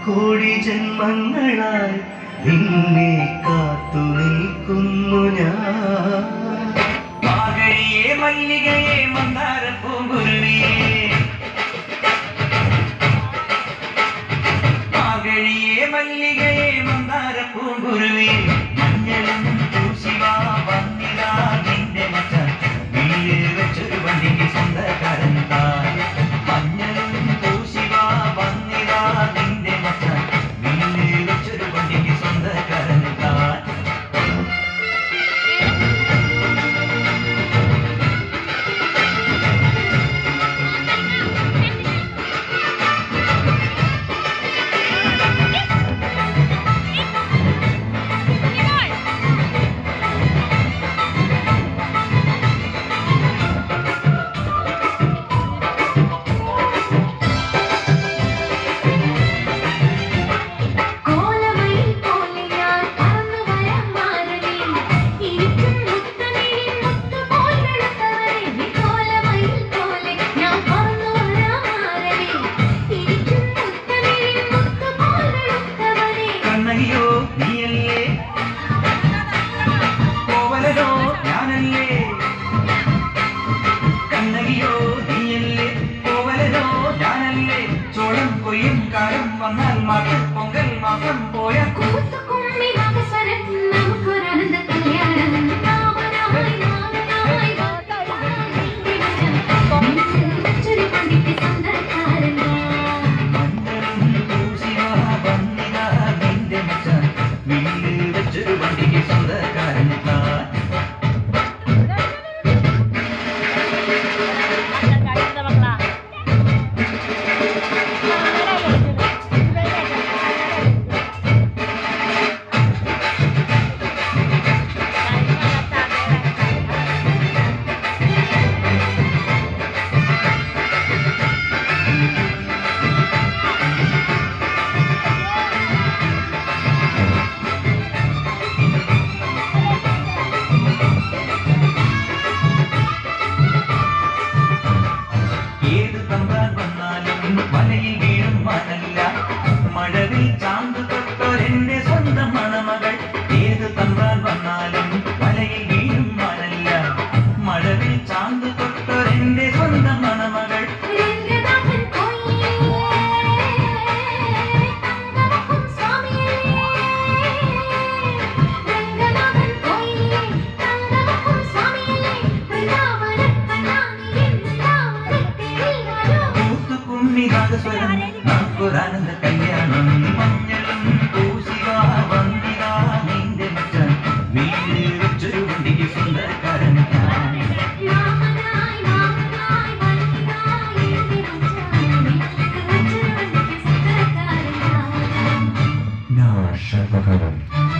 കോടി ജന്മങ്ങളായി നിന്നെ കാത്തു നിൽക്കുന്നു ഞാൻ. മാകഴിയെ മല്ലികയെ മന്ദാര പൂങ്കുരുവിയെ, മാകഴിയെ മല്ലികയെ മന്ദാര പൂങ്കുരുവിയെ, മഞ്ഞളും പൂശിവാ വന്നിതാ നിന്റെ മച്ചാൻ, വീട് വെച്ചൊരു വണ്ടിക്ക് സ്വന്തക്കാരൻ താൻ. മഞ്ഞളും പൂശിവാ വന്നിതാ നിന്റെ മച്ചാൻ, വീട് വെച്ചൊരു വണ്ടിക്ക് സ്വന്തക്കാരൻ താൻ. കണ്ണകിയോ നീയല്ലേ, കോവലനോ ഞാനല്ലേ, കണ്ണകിയോ നീയല്ലേ, കോവലനോ ഞാനല്ലേ, ചോളം കൊയ്യും കാലം വന്നാൽ മാസം പൊങ്കൽ മാസം പോയ വീട് വെച്ചൊരു വണ്ടിക്ക് സ്വന്തക്കാരൻ താൻ. ഏത് തമ്പാൻ വന്നാലും വലയിൽ വീഴും മണല്ല, മഴവിൽ ചാന്ത് തൊട്ടൊരെന്റെ സ്വന്തം മണമകൾ. ഏത് തമ്പാൻ വന്നാലും വലയിൽ വീഴും മണല്ല, മഴവിൽ ചാന്ത് തൊട്ടൊരെന്റെ സ്വന്തം മണമകൾ. നാഗസ്വരം നമുക്കൊരാനന്ദ കല്യാണം. മഞ്ഞൾ